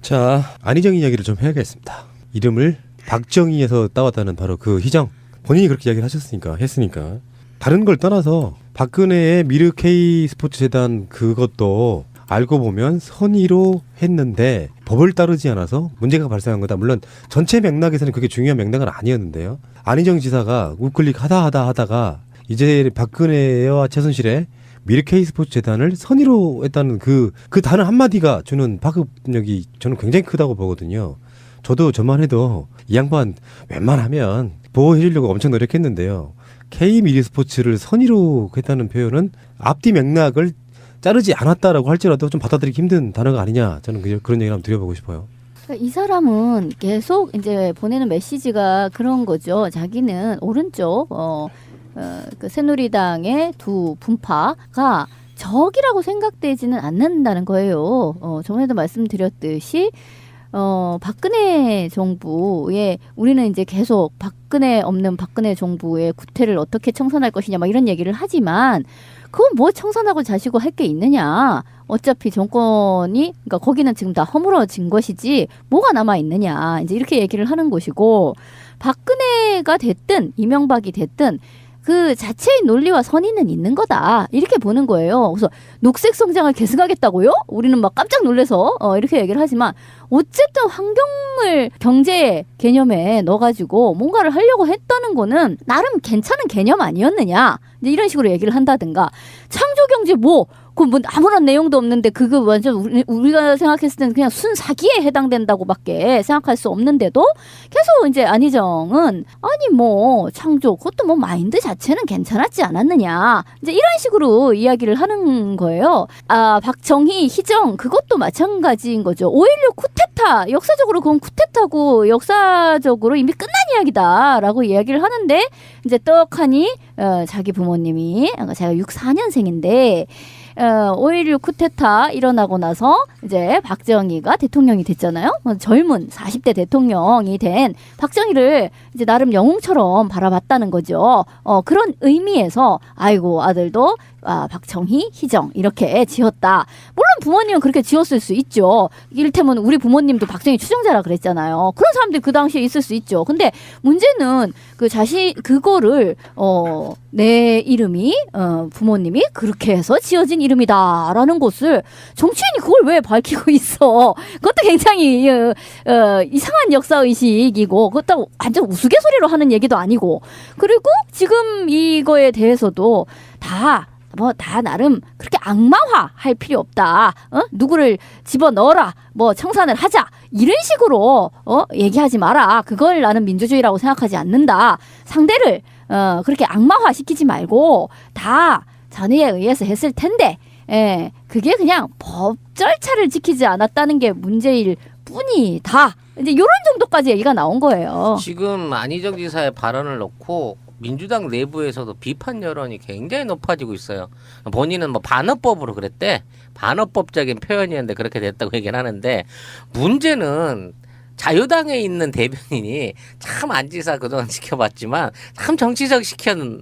자, 안희정 이야기를 좀 해야겠습니다. 이름을 박정희에서 따왔다는 바로 그 희정. 본인이 그렇게 이야기를 했으니까. 다른 걸 떠나서 박근혜의 미르 K 스포츠 재단 그것도 알고 보면 선의로 했는데 법을 따르지 않아서 문제가 발생한 거다. 물론 전체 맥락에서는 그게 중요한 맥락은 아니었는데요. 안희정 지사가 우클릭 하다가 이제 박근혜와 최순실의 미르 K 스포츠 재단을 선의로 했다는 그 단어 한마디가 주는 파급력이 저는 굉장히 크다고 보거든요. 저도 저만 해도 이 양반 웬만하면 보호해 주려고 엄청 노력했는데요. K 미르 스포츠를 선의로 했다는 표현은 앞뒤 맥락을 자르지 않았다라고 할지라도 좀 받아들이기 힘든 단어가 아니냐. 저는 그런 얘기를 한번 드려보고 싶어요. 이 사람은 계속 이제 보내는 메시지가 그런 거죠. 자기는 오른쪽 그 새누리당의 두 분파가 적이라고 생각되지는 않는다는 거예요. 전에도 말씀드렸듯이 박근혜 정부에 우리는 이제 계속 박근혜 없는 박근혜 정부의 구태를 어떻게 청산할 것이냐 막 이런 얘기를 하지만 그건 뭐 청산하고 자시고 할 게 있느냐. 어차피 정권이 그러니까 거기는 지금 다 허물어진 것이지 뭐가 남아 있느냐. 이제 이렇게 얘기를 하는 것이고 박근혜가 됐든 이명박이 됐든 그 자체의 논리와 선의는 있는 거다. 이렇게 보는 거예요. 그래서 녹색 성장을 계승하겠다고요? 우리는 막 깜짝 놀라서 이렇게 얘기를 하지만 어쨌든 환경을 경제 개념에 넣어가지고 뭔가를 하려고 했다는 거는 나름 괜찮은 개념 아니었느냐. 이제 이런 식으로 얘기를 한다든가 창조경제 그 뭐 아무런 내용도 없는데 그거 완전 우리가 생각했을 때는 그냥 순 사기에 해당된다고밖에 생각할 수 없는데도 계속 이제 안희정은 아니 뭐 창조 그것도 뭐 마인드 자체는 괜찮았지 않았느냐 이제 이런 식으로 이야기를 하는 거예요. 박정희, 희정 그것도 마찬가지인 거죠. 5.16 쿠데타 역사적으로 그건 쿠데타고 역사적으로 이미 끝난 이야기다라고 이야기를 하는데 이제 떡하니 자기 부모님이 제가 64년생인데 5.16 쿠데타 일어나고 나서 이제 박정희가 대통령이 됐잖아요. 젊은 40대 대통령이 된 박정희를 이제 나름 영웅처럼 바라봤다는 거죠. 그런 의미에서 아이고 아들도 박정희, 희정 이렇게 지었다. 물론 부모님은 그렇게 지었을 수 있죠. 이를테면 우리 부모님도 박정희 추종자라 그랬잖아요. 그런 사람들이 그 당시에 있을 수 있죠. 근데 문제는 그 그거를 내 이름이 부모님이 그렇게 해서 지어진 이름이다라는 것을 정치인이 그걸 왜 밝히고 있어. 그것도 굉장히 이상한 역사의식이고 그것도 완전 우스갯소리로 하는 얘기도 아니고 그리고 지금 이거에 대해서도 다 나름 그렇게 악마화 할 필요 없다. 누구를 집어넣어라. 뭐 청산을 하자. 이런 식으로 얘기하지 마라. 그걸 나는 민주주의라고 생각하지 않는다. 상대를 그렇게 악마화 시키지 말고 다 전의에 의해서 했을 텐데 그게 그냥 법 절차를 지키지 않았다는 게 문제일 뿐이다. 이제 이런 정도까지 얘기가 나온 거예요. 지금 안희정 지사의 발언을 놓고 민주당 내부에서도 비판 여론이 굉장히 높아지고 있어요. 본인은 뭐 반어법으로 그랬대. 반어법적인 표현이었는데 그렇게 됐다고 얘기를 하는데 문제는 자유당에 있는 대변인이 참 안지사 그동안 지켜봤지만 참 정치적 시켜는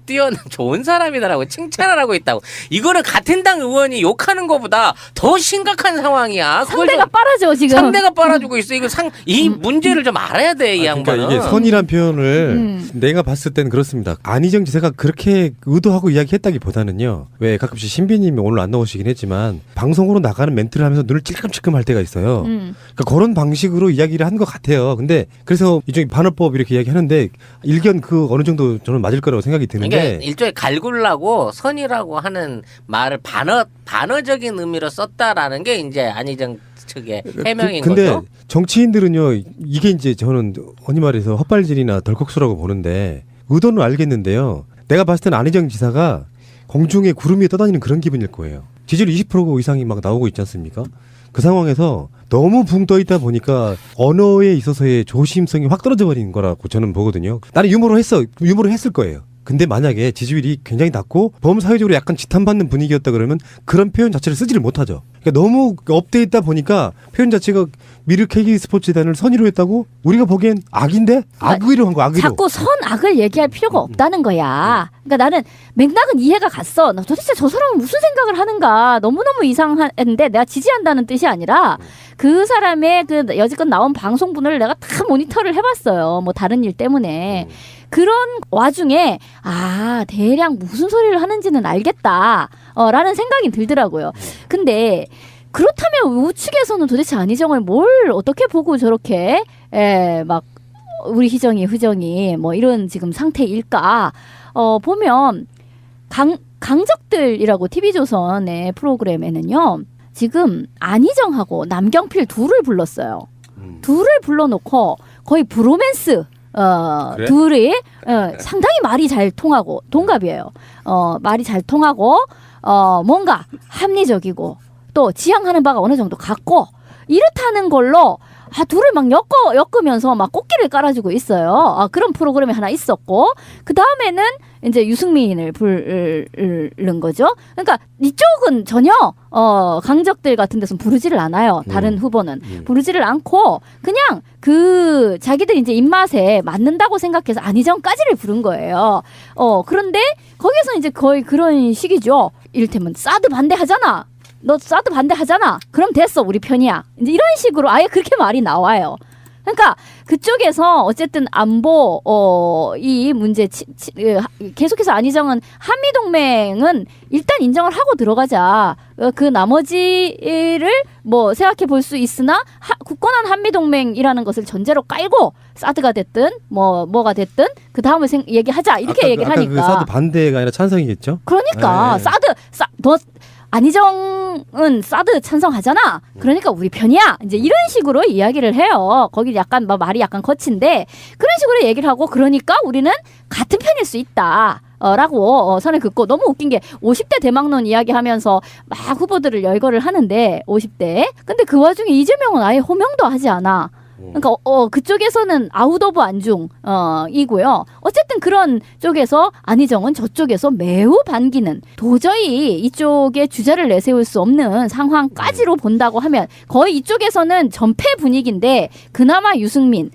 뛰어난 좋은 사람이다라고 칭찬을 하고 있다고. 이거는 같은 당 의원이 욕하는 것보다 더 심각한 상황이야. 상대가 빨아줘 지금. 상대가 빨아주고 있어. 이거 이 문제를 좀 알아야 돼 이 양반은. 그러니까 이게 선이란 표현을 내가 봤을 때는 그렇습니다. 안희정 지사가 그렇게 의도하고 이야기했다기보다는요. 왜 가끔씩 신비님이 오늘 안 나오시긴 했지만 방송으로 나가는 멘트를 하면서 눈을 찔끔찔끔 할 때가 있어요. 그러니까 그런 방식으로 이야기를 한 것 같아요. 근데 그래서 일종의 반어법 이렇게 이야기하는데 일견 어느 정도 저는 맞을 거라고 생각이 드는데 그러니까 일종의 갈굴라고 선이라고 하는 말을 반어적인 의미로 썼다라는 게 이제 안희정 측의 해명인 근데 거죠. 정치인들은요 이게 이제 저는 흔히 말해서 헛발질이나 덜컥수라고 보는데 의도는 알겠는데요. 내가 봤을 때는 안희정 지사가 공중에 구름 위에 떠다니는 그런 기분일 거예요. 지지율 20% 이상이 막 나오고 있지 않습니까? 그 상황에서 너무 붕 떠 있다 보니까 언어에 있어서의 조심성이 확 떨어져 버린 거라고 저는 보거든요. 나는 유머로 했을 거예요. 근데 만약에 지지율이 굉장히 낮고 범사회적으로 약간 지탄받는 분위기였다 그러면 그런 표현 자체를 쓰지를 못하죠. 그러니까 너무 업돼 있다 보니까 표현 자체가 미르 K 스포츠 재단을 선의로 했다고? 우리가 보기엔 악인데? 악의로 한 거, 악의로. 자꾸 선악을 얘기할 필요가 없다는 거야. 그러니까 나는 맥락은 이해가 갔어. 도대체 저 사람은 무슨 생각을 하는가. 너무너무 이상한데 내가 지지한다는 뜻이 아니라 그 사람의 그 여지껏 나온 방송분을 내가 다 모니터를 해봤어요. 뭐 다른 일 때문에. 그런 와중에 대략 무슨 소리를 하는지는 알겠다 라는 생각이 들더라고요. 근데 그렇다면 우측에서는 도대체 안희정을 뭘 어떻게 보고 저렇게 막 우리 희정이 흐정이 뭐 이런 지금 상태일까 보면 강적들이라고 TV조선의 프로그램에는요 지금 안희정하고 남경필 둘을 불렀어요. 둘을 불러놓고 거의 브로맨스 그래? 둘이 상당히 말이 잘 통하고 동갑이에요. 말이 잘 통하고 뭔가 합리적이고 또 지향하는 바가 어느 정도 같고 이렇다는 걸로 둘을 막 엮으면서 막 꽃길을 깔아주고 있어요. 그런 프로그램이 하나 있었고 그 다음에는 이제 유승민을 부른 거죠. 그러니까 이쪽은 전혀 강적들 같은 데서는 부르지를 않아요. 다른 후보는 부르지를 않고 그냥 그 자기들 이제 입맛에 맞는다고 생각해서 안희정까지를 부른 거예요. 그런데 거기서 이제 거의 그런 식이죠. 이를테면 사드 반대하잖아. 너 사드 반대하잖아. 그럼 됐어. 우리 편이야. 이제 이런 식으로 아예 그렇게 말이 나와요. 그러니까 그쪽에서 어쨌든 안보 이 문제 계속해서 안희정은 한미동맹은 일단 인정을 하고 들어가자. 그 나머지를 뭐 생각해 볼 수 있으나 굳건한 한미동맹이라는 것을 전제로 깔고 사드가 됐든 뭐가 됐든 그 다음에 얘기하자 이렇게 얘기를 하니까. 그 사드 반대가 아니라 찬성이겠죠? 그러니까 너 안희정은 사드 찬성하잖아. 그러니까 우리 편이야. 이제 이런 식으로 이야기를 해요. 거기 약간 말이 약간 거친데 그런 식으로 얘기를 하고 그러니까 우리는 같은 편일 수 있다. 라고 선을 긋고 너무 웃긴 게 50대 대망론 이야기하면서 막 후보들을 열거를 하는데 50대. 근데 그 와중에 이재명은 아예 호명도 하지 않아. 그러니까 그쪽에서는 아웃 오브 안중 이고요. 어쨌든 그런 쪽에서 안희정은 저쪽에서 매우 반기는 도저히 이쪽에 주자를 내세울 수 없는 상황까지로 본다고 하면 거의 이쪽에서는 전패 분위기인데 그나마 유승민,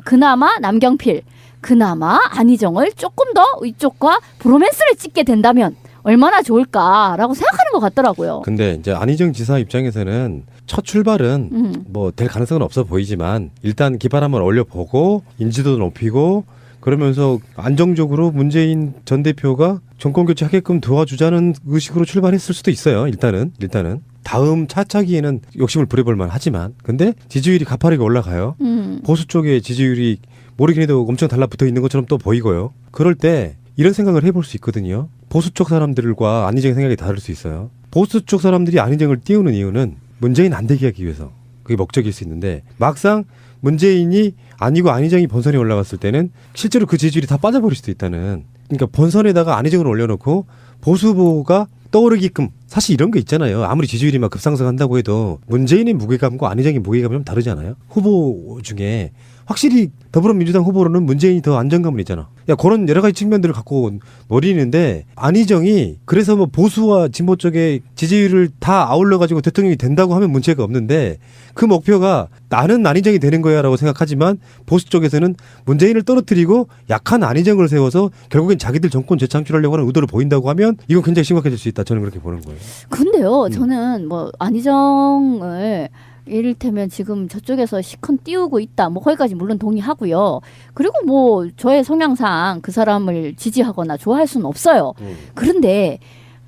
그나마 남경필, 그나마 안희정을 조금 더 이쪽과 브로맨스를 찍게 된다면 얼마나 좋을까라고 생각하는 것 같더라고요. 근데 이제 안희정 지사 입장에서는 첫 출발은 뭐 될 가능성은 없어 보이지만 일단 기반 한번 올려보고 인지도 높이고 그러면서 안정적으로 문재인 전 대표가 정권 교체하게끔 도와주자는 의식으로 출발했을 수도 있어요. 일단은 다음 차차기에는 욕심을 부려볼 만하지만 근데 지지율이 가파르게 올라가요. 보수 쪽의 지지율이 모르긴 해도 엄청 달라붙어 있는 것처럼 또 보이고요. 그럴 때 이런 생각을 해볼 수 있거든요. 보수 쪽 사람들과 안희정의 생각이 다를 수 있어요. 보수 쪽 사람들이 안희정을 띄우는 이유는 문재인 안 되게 하기 위해서 그게 목적일 수 있는데 막상 문재인이 아니고 안희정이 본선에 올라갔을 때는 실제로 그 지지율이 다 빠져버릴 수도 있다는. 그러니까 본선에다가 안희정을 올려놓고 보수 후보가 떠오르게끔 사실 이런 게 있잖아요. 아무리 지지율이 막 급상승한다고 해도 문재인의 무게감과 안희정의 무게감이 좀 다르잖아요. 후보 중에 확실히 더불어민주당 후보로는 문재인이 더 안정감은 있잖아. 그런 여러 가지 측면들을 갖고 노리는데 안희정이 그래서 뭐 보수와 진보 쪽의 지지율을 다 아울러 가지고 대통령이 된다고 하면 문제가 없는데 그 목표가 나는 안희정이 되는 거야라고 생각하지만 보수 쪽에서는 문재인을 떨어뜨리고 약한 안희정을 세워서 결국엔 자기들 정권 재창출하려고 하는 의도를 보인다고 하면 이건 굉장히 심각해질 수 있다. 저는 그렇게 보는 거예요. 근데요, 저는 뭐 안희정을 이를테면 지금 저쪽에서 시컨 띄우고 있다. 뭐 거기까지 물론 동의하고요. 그리고 뭐 저의 성향상 그 사람을 지지하거나 좋아할 수는 없어요. 그런데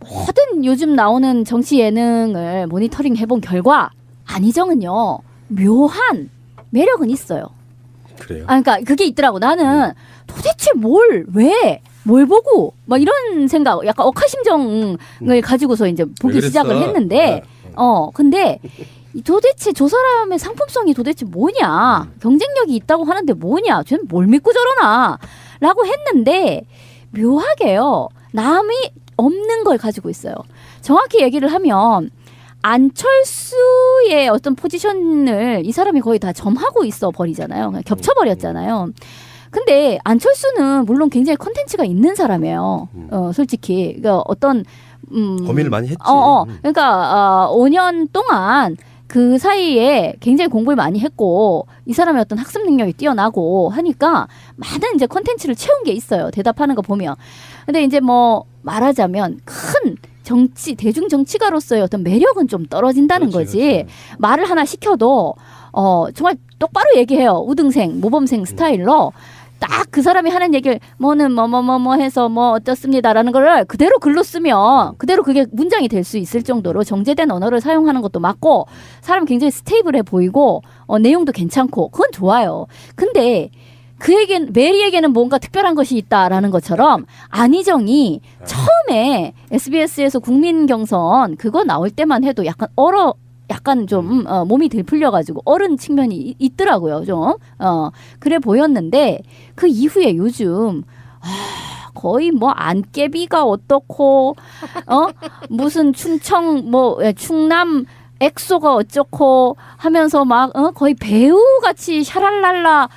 모든 요즘 나오는 정치 예능을 모니터링 해본 결과 안희정은요 묘한 매력은 있어요. 그래요? 그러니까 그게 있더라고. 나는 도대체 뭘 보고 막 이런 생각, 약간 억하심정을 가지고서 이제 보기 시작을 했는데, 근데 도대체 저 사람의 상품성이 도대체 뭐냐? 경쟁력이 있다고 하는데 뭐냐? 쟤는 뭘 믿고 저러나? 라고 했는데 묘하게요. 남이 없는 걸 가지고 있어요. 정확히 얘기를 하면 안철수의 어떤 포지션을 이 사람이 거의 다 점하고 있어 버리잖아요. 그냥 겹쳐버렸잖아요. 근데 안철수는 물론 굉장히 컨텐츠가 있는 사람이에요. 솔직히. 그러니까 어떤 고민을 많이 했지. 그러니까 5년 동안 그 사이에 굉장히 공부를 많이 했고 이 사람의 어떤 학습 능력이 뛰어나고 하니까 많은 이제 컨텐츠를 채운 게 있어요. 대답하는 거 보면. 근데 이제 뭐 말하자면 큰 대중 정치가로서의 어떤 매력은 좀 떨어진다는 그렇지, 거지. 그렇지. 말을 하나 시켜도 정말 똑바로 얘기해요. 우등생, 모범생 스타일로. 딱 그 사람이 하는 얘기를 뭐는 뭐 해서 뭐 어떻습니다라는 걸 그대로 글로 쓰면 그대로 그게 문장이 될 수 있을 정도로 정제된 언어를 사용하는 것도 맞고 사람 굉장히 스테이블해 보이고 내용도 괜찮고 그건 좋아요. 근데 메리에게는 뭔가 특별한 것이 있다라는 것처럼 안희정이 처음에 SBS에서 국민 경선 그거 나올 때만 해도 약간 좀 몸이 들풀려가지고 어른 측면이 있더라고요. 좀 그래 보였는데 그 이후에 요즘 거의 뭐 안깨비가 어떻고 무슨 충남 엑소가 어쩌고 하면서 막 거의 배우같이 샤랄랄라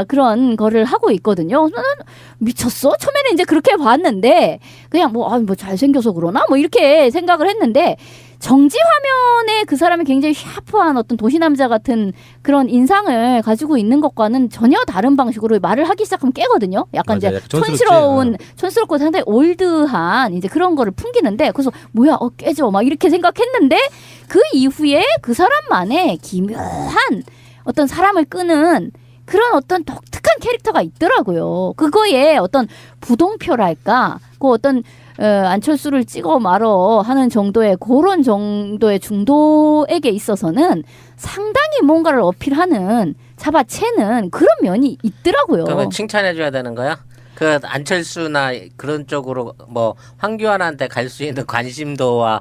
그런 거를 하고 있거든요. 나는 미쳤어? 처음에는 이제 그렇게 봤는데 그냥 뭐 잘생겨서 그러나 뭐 이렇게 생각을 했는데 정지 화면에 그 사람이 굉장히 샤프한 어떤 도시남자 같은 그런 인상을 가지고 있는 것과는 전혀 다른 방식으로 말을 하기 시작하면 깨거든요. 약간 맞아, 이제 촌스럽지. 촌스럽고 상당히 올드한 이제 그런 거를 풍기는데 그래서 뭐야 깨져 막 이렇게 생각했는데 그 이후에 그 사람만의 기묘한 어떤 사람을 끄는 그런 어떤 독특한 캐릭터가 있더라고요. 그거에 어떤 부동표랄까 그 어떤 안철수를 찍어 말어 하는 정도의 그런 정도의 중도에게 있어서는 상당히 뭔가를 어필하는 잡아채는 그런 면이 있더라고요. 그러면 칭찬해줘야 되는 거야? 그 안철수나 그런 쪽으로 뭐 황교안한테 갈 수 있는 관심도와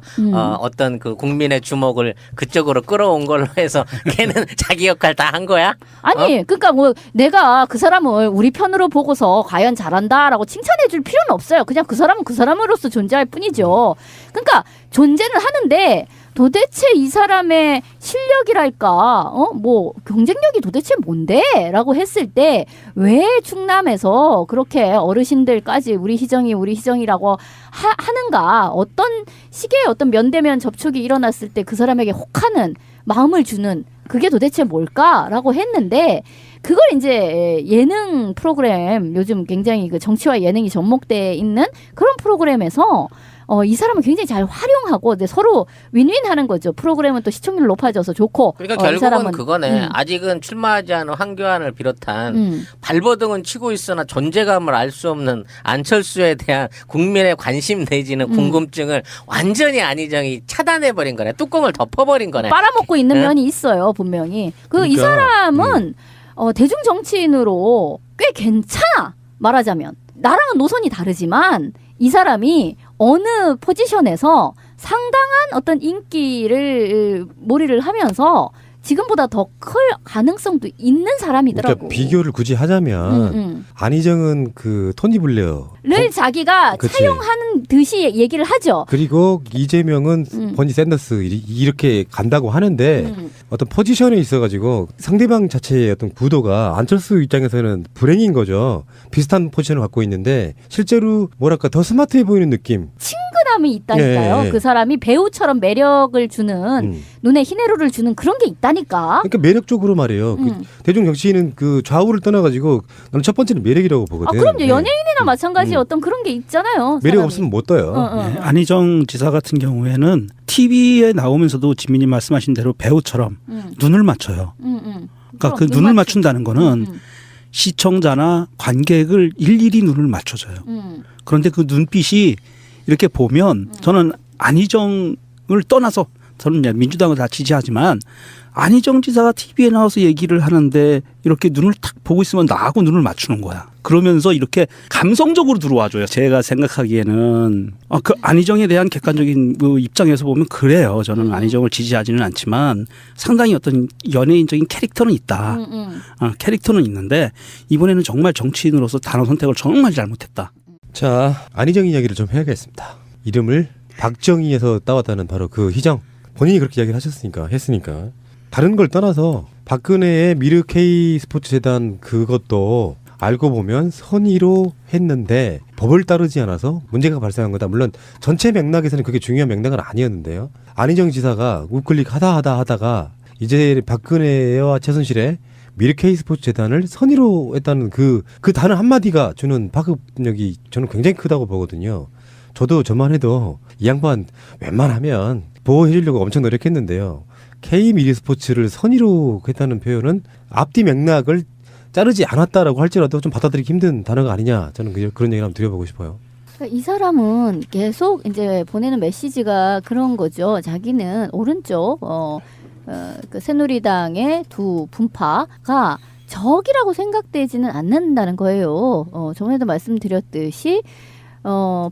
어떤 그 국민의 주목을 그쪽으로 끌어온 걸로 해서 걔는 자기 역할 다 한 거야? 아니 그러니까 뭐 내가 그 사람을 우리 편으로 보고서 과연 잘한다라고 칭찬해줄 필요는 없어요. 그냥 그 사람은 그 사람으로서 존재할 뿐이죠. 그러니까 존재는 하는데 도대체 이 사람의 실력이랄까, 뭐 경쟁력이 도대체 뭔데? 라고 했을 때 왜 충남에서 그렇게 어르신들까지 우리 희정이라고 하는가? 어떤 식의 어떤 면대면 접촉이 일어났을 때 그 사람에게 혹하는 마음을 주는 그게 도대체 뭘까라고 했는데 그걸 이제 예능 프로그램 요즘 굉장히 그 정치와 예능이 접목돼 있는 그런 프로그램에서 이 사람은 굉장히 잘 활용하고 서로 윈윈하는 거죠. 프로그램은 또 시청률 높아져서 좋고. 그러니까 이 결국은 사람은, 그거네. 아직은 출마하지 않은 황교안을 비롯한 발버둥은 치고 있으나 존재감을 알 수 없는 안철수에 대한 국민의 관심 내지는 궁금증을 완전히 안희정이 차단해버린 거네. 뚜껑을 덮어버린 거네. 빨아먹고 있는 면이 있어요. 분명히. 이 그러니까, 사람은 대중 정치인으로 꽤 괜찮아. 말하자면. 나랑은 노선이 다르지만 이 사람이 어느 포지션에서 상당한 어떤 인기를 몰이를 하면서 지금보다 더 클 가능성도 있는 사람이더라고. 그러니까 비교를 굳이 하자면 안희정은 그 토니 블레어를 자기가 그치. 차용하는 듯이 얘기를 하죠. 그리고 이재명은 버니 샌더스 이렇게 간다고 하는데 어떤 포지션에 있어가지고 상대방 자체의 어떤 구도가 안철수 입장에서는 불행인 거죠. 비슷한 포지션을 갖고 있는데 실제로 뭐랄까 더 스마트해 보이는 느낌. 친근함이 있다니까요. 예. 그 사람이 배우처럼 매력을 주는 눈에 희내로를 주는 그런 게 있다니까. 그러니까 매력적으로 말이에요. 그 대중 정치인은 그 좌우를 떠나가지고 나는 첫 번째는 매력이라고 보거든. 그럼요. 네. 연예인이나 마찬가지 어떤 그런 게 있잖아요. 매력 사람이. 없으면 못 떠요. 네, 안희정 지사 같은 경우에는 TV에 나오면서도 지민이 말씀하신 대로 배우처럼 눈을 맞춰요. 그러니까 그 눈을 맞춘다는 거는 시청자나 관객을 일일이 눈을 맞춰줘요. 그런데 그 눈빛이 이렇게 보면 저는 안희정을 떠나서 저는 민주당을 다 지지하지만 안희정 지사가 TV에 나와서 얘기를 하는데 이렇게 눈을 탁 보고 있으면 나하고 눈을 맞추는 거야. 그러면서 이렇게 감성적으로 들어와줘요. 제가 생각하기에는 그 안희정에 대한 객관적인 그 입장에서 보면 그래요. 저는 안희정을 지지하지는 않지만 상당히 어떤 연예인적인 캐릭터는 있다. 캐릭터는 있는데 이번에는 정말 정치인으로서 단어 선택을 정말 잘못했다. 자, 안희정 이야기를 좀 해야겠습니다. 이름을 박정희에서 따왔다는 바로 그 희정. 본인이 그렇게 이야기를 했으니까. 다른 걸 떠나서 박근혜의 미르 K 스포츠 재단 그것도 알고 보면 선의로 했는데 법을 따르지 않아서 문제가 발생한 거다. 물론 전체 맥락에서는 그게 중요한 맥락은 아니었는데요. 안희정 지사가 우클릭 하다가 이제 박근혜와 최순실의 미르 K 스포츠 재단을 선의로 했다는 그 단어 한마디가 주는 파급력이 저는 굉장히 크다고 보거든요. 저도 저만 해도 이 양반 웬만하면 보호해주려고 엄청 노력했는데요. K미리 스포츠를 선의로 했다는 표현은 앞뒤 맥락을 자르지 않았다라고 할지라도 좀 받아들이기 힘든 단어가 아니냐. 저는 그런 얘기를 한번 드려보고 싶어요. 그러니까 이 사람은 계속 이제 보내는 메시지가 그런 거죠. 자기는 오른쪽 그 새누리당의 두 분파가 적이라고 생각되지는 않는다는 거예요. 저번에도 말씀드렸듯이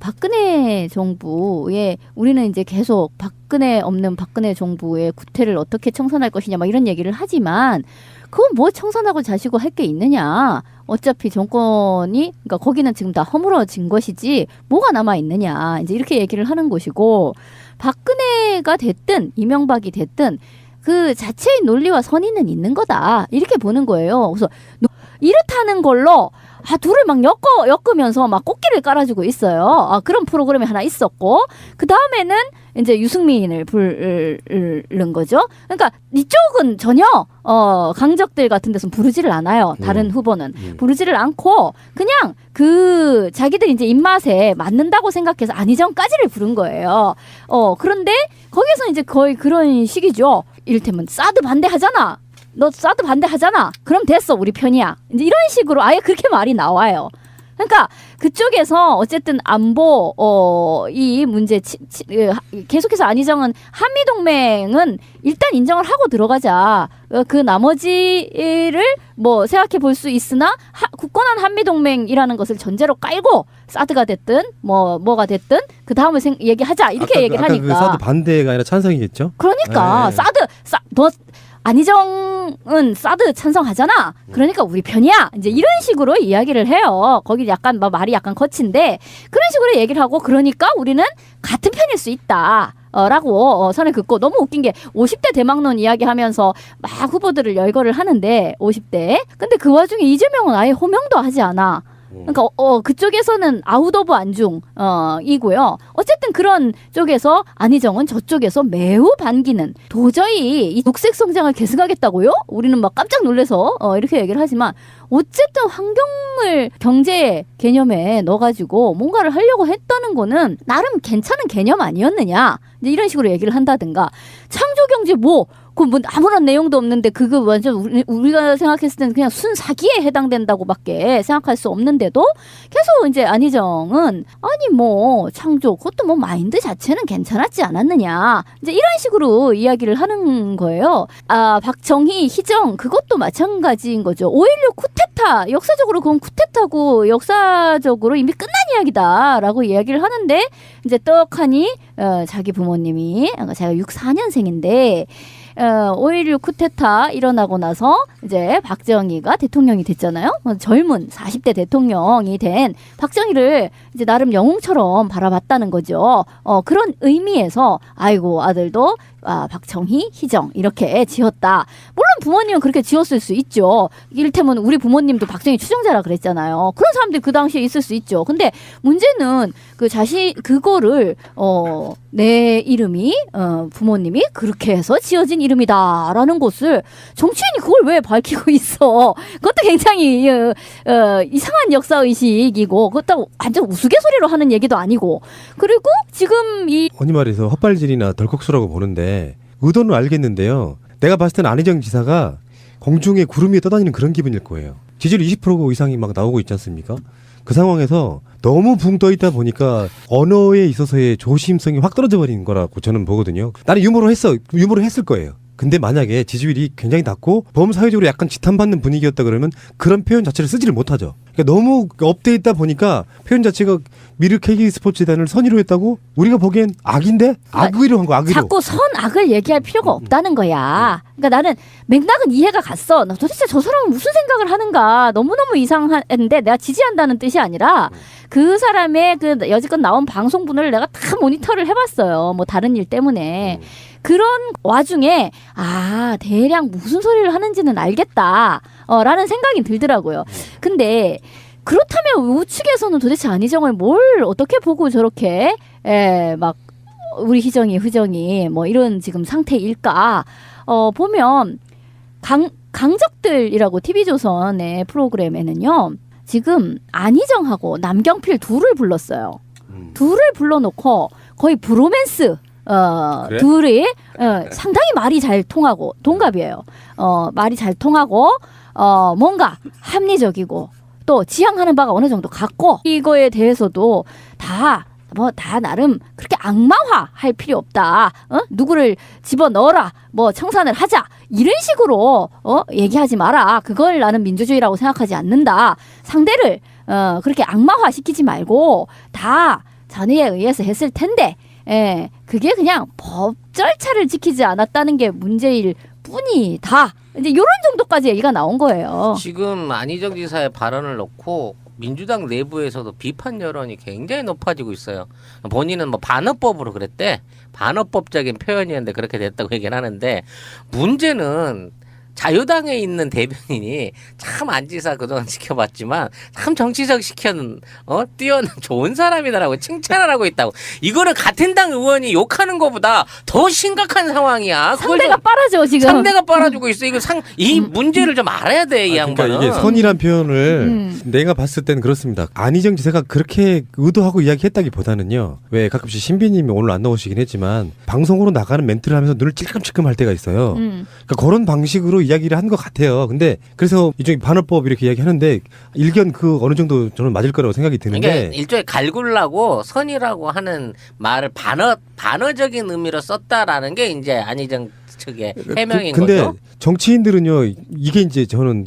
박근혜 정부에 우리는 이제 계속 박근혜 없는 박근혜 정부의 구태를 어떻게 청산할 것이냐 막 이런 얘기를 하지만 그건 뭐 청산하고 자시고 할 게 있느냐. 어차피 정권이 그러니까 거기는 지금 다 허물어진 것이지 뭐가 남아 있느냐. 이제 이렇게 얘기를 하는 것이고 박근혜가 됐든 이명박이 됐든 그 자체의 논리와 선의는 있는 거다. 이렇게 보는 거예요. 그래서 이렇다는 걸로 둘을 막 엮으면서 막 꽃길을 깔아주고 있어요. 그런 프로그램이 하나 있었고 그 다음에는 이제 유승민을 부른 거죠. 그러니까 이쪽은 전혀 강적들 같은 데서 부르지를 않아요. 다른 후보는 부르지를 않고 그냥 그 자기들 이제 입맛에 맞는다고 생각해서 안희정까지를 부른 거예요. 그런데 거기서 이제 거의 그런 식이죠. 이를테면 사드 반대하잖아. 너 사드 반대하잖아. 그럼 됐어. 우리 편이야. 이제 이런 식으로 아예 그렇게 말이 나와요. 그러니까 그쪽에서 어쨌든 안보 이 문제 계속해서 안희정은 한미동맹은 일단 인정을 하고 들어가자. 그 나머지를 뭐 생각해 볼 수 있으나 굳건한 한미동맹이라는 것을 전제로 깔고 사드가 됐든 뭐가 됐든 그 다음을 얘기하자. 이렇게 얘기를 하니까. 그 사드 반대가 아니라 찬성이겠죠? 그러니까 네. 너 안희정은 사드 찬성하잖아. 그러니까 우리 편이야. 이제 이런 식으로 이야기를 해요. 거기 약간 말이 약간 거친데 그런 식으로 얘기를 하고 그러니까 우리는 같은 편일 수 있다. 라고 선을 긋고 너무 웃긴 게 50대 대망론 이야기하면서 막 후보들을 열거를 하는데 50대. 근데 그 와중에 이재명은 아예 호명도 하지 않아. 그러니까 그쪽에서는 아웃 오브 안중 이고요. 어쨌든 그런 쪽에서 안희정은 저쪽에서 매우 반기는 도저히 이 녹색 성장을 계승하겠다고요? 우리는 막 깜짝 놀라서 이렇게 얘기를 하지만 어쨌든 환경을 경제 개념에 넣어가지고 뭔가를 하려고 했다는 거는 나름 괜찮은 개념 아니었느냐 이제 이런 식으로 얘기를 한다든가 창조경제 뭐 아무런 내용도 없는데 그거 완전 우리가 생각했을 때는 그냥 순 사기에 해당된다고밖에 생각할 수 없는데도 계속 이제 안희정은 아니 뭐 창조 그것도 뭐 마인드 자체는 괜찮았지 않았느냐 이제 이런 식으로 이야기를 하는 거예요. 박정희, 희정 그것도 마찬가지인 거죠. 5.16 쿠데타 역사적으로 그건 쿠데타고 역사적으로 이미 끝난 이야기다라고 이야기를 하는데 이제 떡하니 자기 부모님이 제가 64년생인데 5.16 쿠데타 일어나고 나서 이제 박정희가 대통령이 됐잖아요. 젊은 40대 대통령이 된 박정희를 이제 나름 영웅처럼 바라봤다는 거죠. 그런 의미에서 아이고 아들도 박정희, 희정 이렇게 지었다. 물론 부모님은 그렇게 지었을 수 있죠. 이를테면 우리 부모님도 박정희 추종자라 그랬잖아요. 그런 사람들이 그 당시에 있을 수 있죠. 근데 문제는 그 그거를 내 이름이 부모님이 그렇게 해서 지어진 이름이다라는 것을 정치인이 그걸 왜 밝히고 있어? 그것도 굉장히 이상한 역사의식이고 그것도 완전 우스갯소리로 하는 얘기도 아니고 그리고 지금 이 언니 말해서 헛발질이나 덜컥수라고 보는데 의도는 알겠는데요. 내가 봤을 때는 안희정 지사가 공중에 구름 위에 떠다니는 그런 기분일 거예요. 지지율 20% 이상이 막 나오고 있지 않습니까? 그 상황에서 너무 붕 떠 있다 보니까 언어에 있어서의 조심성이 확 떨어져 버리는 거라고 저는 보거든요. 나는 유머로 했을 거예요. 근데 만약에 지지율이 굉장히 낮고 범사회적으로 약간 지탄받는 분위기였다 그러면 그런 표현 자체를 쓰지를 못하죠. 그러니까 너무 업돼 있다 보니까 표현 자체가 미르 K 스포츠단을 선의로 했다고 우리가 보기엔 악인데 악의로 한 거 악의로. 자꾸 선악을 얘기할 필요가 없다는 거야. 그러니까 나는 맥락은 이해가 갔어. 나 도대체 저 사람은 무슨 생각을 하는가 너무너무 이상한데 내가 지지한다는 뜻이 아니라 그 사람의 그 여지껏 나온 방송분을 내가 다 모니터를 해봤어요. 뭐 다른 일 때문에. 그런 와중에 대략 무슨 소리를 하는지는 알겠다 라는 생각이 들더라고요. 근데 그렇다면 우측에서는 도대체 안희정을 뭘 어떻게 보고 저렇게 막 우리 희정이 뭐 이런 지금 상태일까 보면 강적들이라고 TV조선의 프로그램에는요 지금 안희정하고 남경필 둘을 불렀어요. 둘을 불러놓고 거의 브로맨스 그래? 둘이 상당히 말이 잘 통하고 동갑이에요. 말이 잘 통하고 뭔가 합리적이고 또 지향하는 바가 어느 정도 같고 이거에 대해서도 다 나름 그렇게 악마화 할 필요 없다. 누구를 집어넣어라. 뭐 청산을 하자. 이런 식으로 얘기하지 마라. 그걸 나는 민주주의라고 생각하지 않는다. 상대를 그렇게 악마화 시키지 말고 다 전의에 의해서 했을 텐데 그게 그냥 법 절차를 지키지 않았다는 게 문제일 뿐이다. 이제 이런 정도까지 얘기가 나온 거예요. 지금 안희정 지사의 발언을 놓고 민주당 내부에서도 비판 여론이 굉장히 높아지고 있어요. 본인은 뭐 반어법으로 그랬대. 반어법적인 표현이었는데 그렇게 됐다고 얘기를 하는데 문제는 자유당에 있는 대변인이 참 안지사 그동안 지켜봤지만 참 정치적 시켜는 뛰어난 좋은 사람이다라고 칭찬을 하고 있다고. 이거는 같은 당 의원이 욕하는 것보다 더 심각한 상황이야. 상대가 빨아줘 지금. 상대가 빨아주고 있어. 이거 이 문제를 좀 알아야 돼, 이 그러니까 양반은. 이게 선이란 표현을 내가 봤을 때는 그렇습니다. 안희정 지사가 그렇게 의도하고 이야기했다기보다는요. 왜 가끔씩 신비님이 오늘 안 나오시긴 했지만 방송으로 나가는 멘트를 하면서 눈을 찔끔찔끔 할 때가 있어요. 그러니까 그런 방식으로 이야기를 한 것 같아요. 근데 그래서 일종의 반어법 이렇게 이야기하는데 일견 그 어느 정도 저는 맞을 거라고 생각이 드는데 그러니까 일종의 갈굴라고 선이라고 하는 말을 반어적인 의미로 썼다라는 게 이제 안희정 측의 해명인 근데 거죠. 정치인들은요 이게 이제 저는